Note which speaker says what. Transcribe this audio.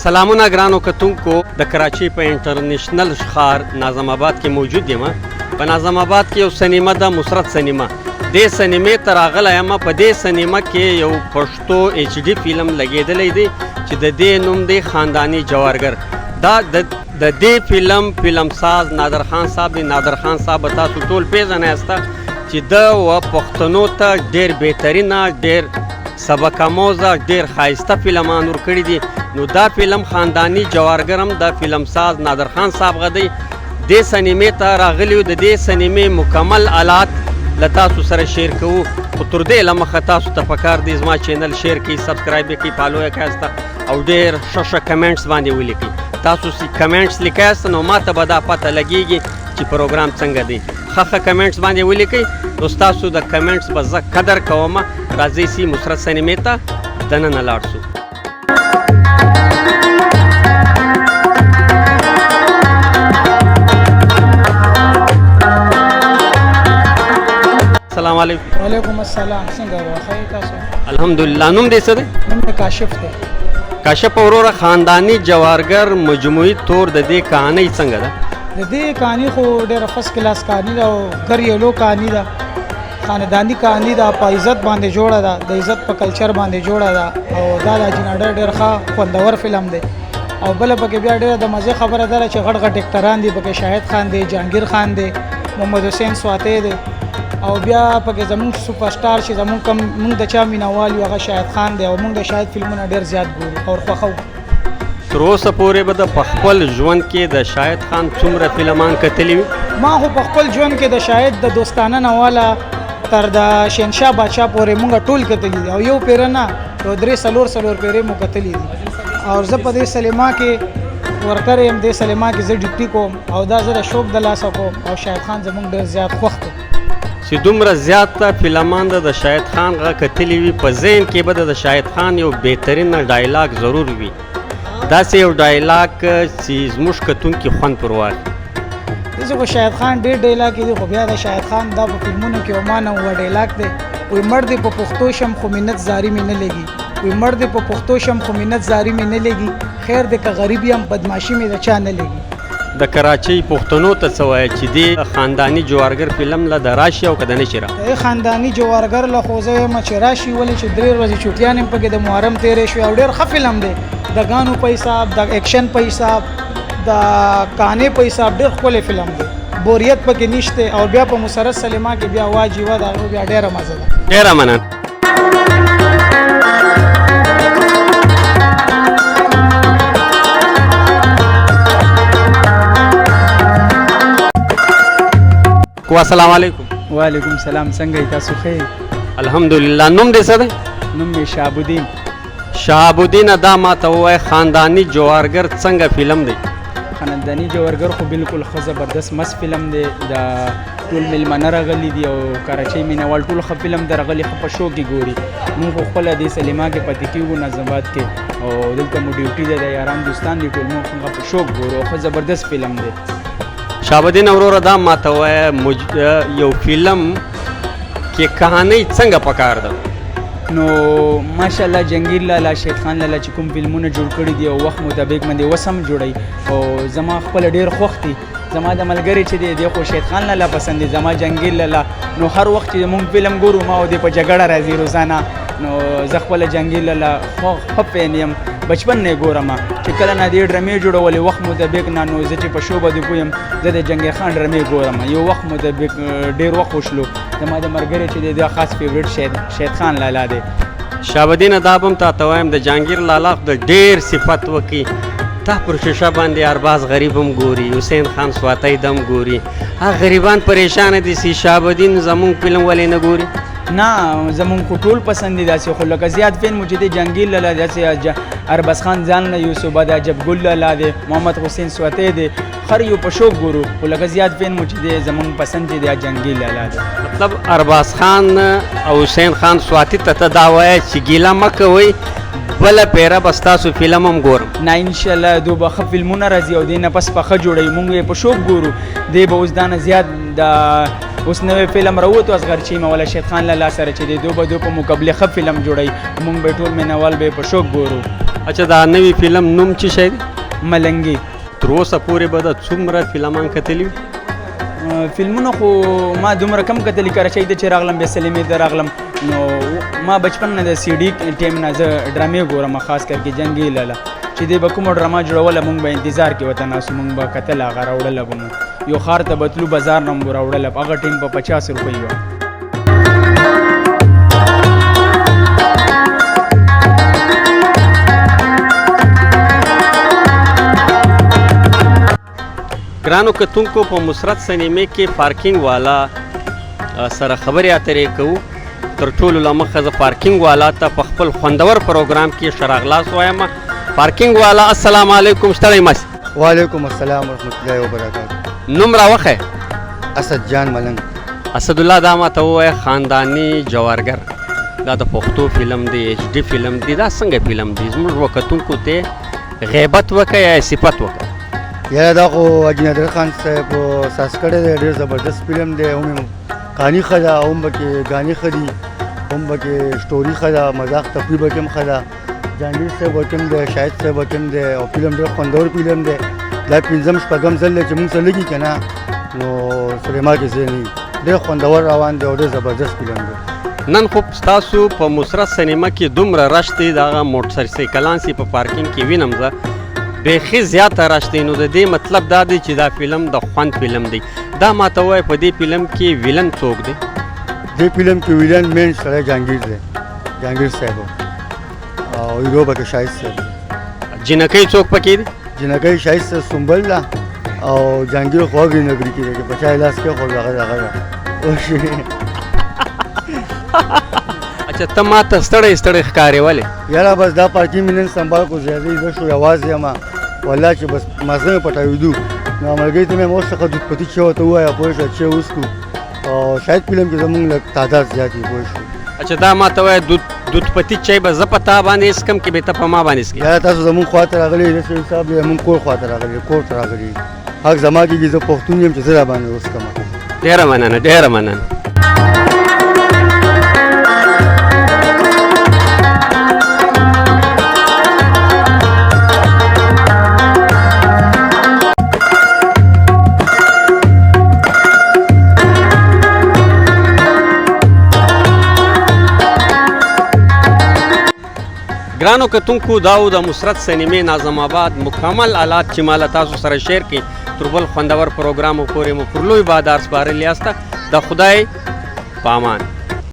Speaker 1: سلامونه ګرانو کتونکو د کراچۍ په انټرنیشنل ښار ناظم آباد کې موجود یم. په ناظم آباد کې یو سینما ده، مسرت سینما. دې سینمې ته راغلی یم. په دې سینما کې یو پښتو ایچ ډي فلم لګېدلی دی چې د دې نوم دی خانداني جوارګر. دا د دې فلم ساز نادر خان صاحب دی. نادر خان صاحب تاسو ټول پیژنئ چې د پښتنو ته ډېر بهترینه، ډېر سبق آموزه، ډېر ښایسته فلمان ورکړي دي. نو دا فلم خانداني جوارګر هم د فلم ساز نادر خان صاحب غدی دې سینمې ته راغلی و. د دې سینمې مکمل آلات له تاسو سره شیر کوو. خو تر دې له مخه تاسو ته پکار دی زما چینل شیر کړئ، سبسکرایب یې کړئ، فالو یې کړئ او ډېر ښه کمنټس باندې ولیکئ. تاسو چې کمنټس لیکئ نو ما ته به دا پته لګېږي چې پروګرام څنګه دی. ښه کمنټس باندې ولیکئ نو ستاسو د کمنټس به زه قدر کوم. راځئ سي مسرت سینمې ته دننه لاړ شو. السلام علیکم.
Speaker 2: وعلیکم السلام. څنګه راخی تاسو؟
Speaker 1: الحمدلله. نوم دې څه دی؟
Speaker 2: نوم مې کاشف دی.
Speaker 1: کاشف وروره، خانداني جوارګر مجموعي طور د دې کہانی څنګه ده؟
Speaker 2: د دې کہانی خو ډېره فرست کلاس کہانی ده او ګر یلو کہانی ده. خانداني کہانی ده، په عزت باندې جوړه ده، د عزت په کلچر باندې جوړه ده او دا د جناډر ډېر ښه خوندور فلم دی. او بله پکې بیا ډېره د مزې خبره ده چې غټ غټ اکټران دي پکې. شاهد خان دی، جهانګیر خان دی، محمد حسین سواتی دی او بیا پکې زمونږ سوپر سټار چې زمونږ کم مونږ د چا مینوال یو هغه شاهد خان دی او مونږ د شاهد فلمونه ډېر زیات ګورو او خوښوو.
Speaker 1: تر اوسه پورې به د په خپل ژوند کې د شاهد خان څومره فلمان کتلي وي؟
Speaker 2: ما خو په خپل ژوند کې د شاهد د دوستانه نواله تر د شهنشاه بادشاه پورې مونږ ټول کتلي دي او یو پیره نه یو 3 پیرې مو کتلي دي. او زه په دې سینما کې ورکر یم. دې سینما کې زه ډیوټي کوم او دا زه د شوق د لاسه کوم او شاهد خان زمونږ ډېر زیات خوښ دی.
Speaker 1: چې دومره زیاته فلمان د شاهد خان غ کتلي وي، په ذهن کې به د شاهد خان یو بهترینه ډایلاګ ضرور وي. داسې یو ډایلاګ چې زموږ کتونکي خوند پر واخلي.
Speaker 2: داسې خو شاهد خان ډېر ډایلاګ دي خو بیا د شاهد خان دا په فلمونو کې ومانه وه ډایلاګ دی. وایي مړ دی په پښتو شم خو منت زاري مې نه لګي. وایي مړ دی په پښتو شم خو منت زاري مې نه لګي. خیر دی که غریب یم بدماشي مې د چا نه لګي.
Speaker 1: د کراچۍ پښتنو ته څه وایي چې دې خانداني جوارګر فلم له د راشي او که د نشي را؟
Speaker 2: خانداني جوارګر له خو زه یم چې راشي، ولې چې 3 ورځې چوټیان هم پکې د محرم تېرې شوې او ډېر ښه فلم دی. د ګانو په حساب، د ایکشن په حساب، د کہانی په حساب ډېر ښکلی فلم دی. بوریت پکې نشته او بیا په مسرت سینما کې بیا واجبه ده او بیا ډېره مزه ده.
Speaker 1: ډېره مننه. السلام علیکم.
Speaker 3: وعلیکم السلام. څنګه تاسو ښه؟
Speaker 1: الحمدلله. نوم دې څه دی؟
Speaker 3: نوم مې شهاب الدین.
Speaker 1: شهاب الدین. دا ما ته ووایه خانداني جوارګر څنګه فلم دی؟
Speaker 3: خانداني جوارګر خو بالکل ښه زبردست مست فلم دی. د ټول میلمانه راغلي دي او کراچۍ مینوال ټول ښه فلم دی راغلي، ښه په شو کې ګوري. مونږ خو خپله دې سینما کې پاتې کېږو ناظم آباد کې او دلته مو ډیوټي ده، د یاران دوستان دي ټول مونږ ښه په شوق ګورو او ښه زبردست فلم دی.
Speaker 1: شهاب الدین وروره دا ما ته وایه یو فلم کې کہانی څنګه پکار ده؟
Speaker 3: نو ماشاءالله جهانګیر لالا، شهید خان لالا چې کوم فلمونه جوړ کړي دي او وخت مطابق باندې اوس هم جوړوي او زما خپله ډېر خوښ دي. زما د ملګري چې دی خو شهید خان لالا پسند دی، زما جهانګیر لالا. نو هر وخت چې مونږ فلم ګورو ما او دې په جګړه راځي روزانه. نو زه خپله جهانګیر لالا ښه فین یم، بچپن نه یې ګورم چې کله نه دې ډرامې جوړولې وخت مطابق نه. نو زه چې په شو باندې پویم زه د جهانګیر خان ډرامې ګورم. یو وخت مطابق ډېر وخت وشلو. زما د ملګري چې دی خاص فیوریټ شهید خان لالا دی.
Speaker 1: شهاب الدین دا به هم تاته وایم د جهانګیر لالا د ډېر صفت وکړي. تا پر شیشه باندې ارباز غریب هم ګوري، حسین خان سواتی دم ګوري. هغه غریبان پریشانه دي چې شهاب الدین زمونږ فلم ولې نه ګوري؟
Speaker 3: نه زمونږ خو ټول پسند دي داسې، خو لکه زیات فین مو چې دی جهانګیر لالا داسې ارباز خان ځان نه یوسف د عجب ګل لالا دی، محمد حسین سواتی دی، هر یو په شوق ګورو. خو لکه زیات فین مو چې دی زمونږ پسند چې دی جهانګیر لالا دی.
Speaker 1: مطلب ارباز خان او حسین خان سواتی ته ته دا وایه چې ګیله مه کوئ، بله پیره به ستاسو فلم هم ګورم.
Speaker 3: نه انشاءالله دو به ښه فلمونه راځي او دې نه پس به ښه جوړوي. مونږ یې په شوق ګورو. دی به اوس دا نه زیات د اوس نوې فلم راووتو اصغر چیمه ولا شهید خان لالا سره چې د دو بدو په مقابله ښه فلم جوړوي موږ به ټول مینوال به په شوق ګورو.
Speaker 1: اچھا دا نوی فلم نوم څه شی دی؟
Speaker 3: ملنګي.
Speaker 1: تر اوسه پورې به د څومره فلمان کتلي؟
Speaker 3: فلمونه خو ما دومره کم کتلي کراچۍ ته چې راغلم بیا سلیمې ته راغلم نو ما بچپن نه د سی ډي ټیم نه زه ډرامې ګورم خاص کر کې جنګي لاله چې دی به کومه ډرامه جوړوله مونږ به انتظار کې وته ناسو مونږ به کتل هغه راوړله به مو یو ښار ته به تلو بازار نه مو راوړله هغه ټیم په 50 روپۍ وه.
Speaker 1: ګرانو کتونکو په مسرت سینمې کې پارکینګ والا سره خبرې اترې کوو. تر ټولو له مخه زه پارکینګ والا ته په خپل خوندور پروګرام کې ښه راغلاست وایم. پارکینګ والا السلام علیکم، ستړی مست؟
Speaker 4: وعلیکم السلام ورحمت الله وبرکاتہ.
Speaker 1: نوم راوښی؟
Speaker 4: اسد جان ملنګ.
Speaker 1: اسد الله دا ماته ووایه خانداني جوارګر دا د پښتو فلم دی، ایچ ډي فلم دی، دا څنګه فلم دی؟ زموږ کتونکو ته غیبت وکړه یا صفت وکړه؟
Speaker 4: یاره دا خو حاجي نادر خان صاحب ساس کړی دی، ډېر زبردست فلم دی. هم کہانی ښه ده، هم پکې ګانې ښه دي، هم پکې سټوري ښه ده، مذاق تفریح پکې هم ښه ده. جهانګیر صاحب پکې هم دی، شاهد صاحب پکې هم دی او فلم ډېر خوندور فلم دی. دا پنځم شپږم ځل دی چې موږ سره لګي که نه نو سلیما کې ځای نه وي. ډېر خوندور روان دی او ډېر زبردست فلم دی.
Speaker 1: نن خو ستاسو په مسرت سینما کې دومره رش دی، دغه موټرسایکلان سي په پارکینګ کې وینم زه بیخي زیاته رش دی. نو د دې مطلب دا دی چې دا فلم د خوند فلم دی. دا ماته وایه په دې فلم کې ویلن څوک دی؟
Speaker 4: دې فلم کې ویلن مین سړی جهانګیر دی، جهانګیر صاحب او هیرو پکې شاهد صاحب دی.
Speaker 1: جنکۍ څوک پکې دی؟
Speaker 4: جنکۍ شاهد صاحب سنبل ده او جهانګیر خواږې نګري کې دی چې په چا لاس کې خو هغه ده.
Speaker 1: اچھا ته ماته ستړی ستړی ښکارې ولې؟
Speaker 4: یاره بس دا پارکینګ مې نن سنبال کو زیاتې زه شو یوازې یم والله چې بس مازه مې پټاوېدو نو ملګري ته مې اوس څخه دود پتي چې ورته ووایه پوه شوه چې وڅښو او شاید فلم کې زموږ لږ تعداد زیات وي پوه شو.
Speaker 1: اچھا دا ماته وایه دود پتي چای به زه په تا باندې څکم که به ته په ما باندې څکې؟
Speaker 4: یاره تاسو زموږ خوا ته راغلي داسې حساب دی زموږ کور خوا ته راغلي کور ته راغلي حق زما کېږي زه پښتون یم چې زه را باندې وڅکم.
Speaker 1: ډېره مننه ډېره مننه. ګرانو کتونکو دا و د مسرت سینمې ناظم آباد مکمل آلات چې ماله تاسو سره شیر کړي تر بل خوندور پروګرامو پورې مو پر لوی بادار سپارلي یاسته. د خدای په امان.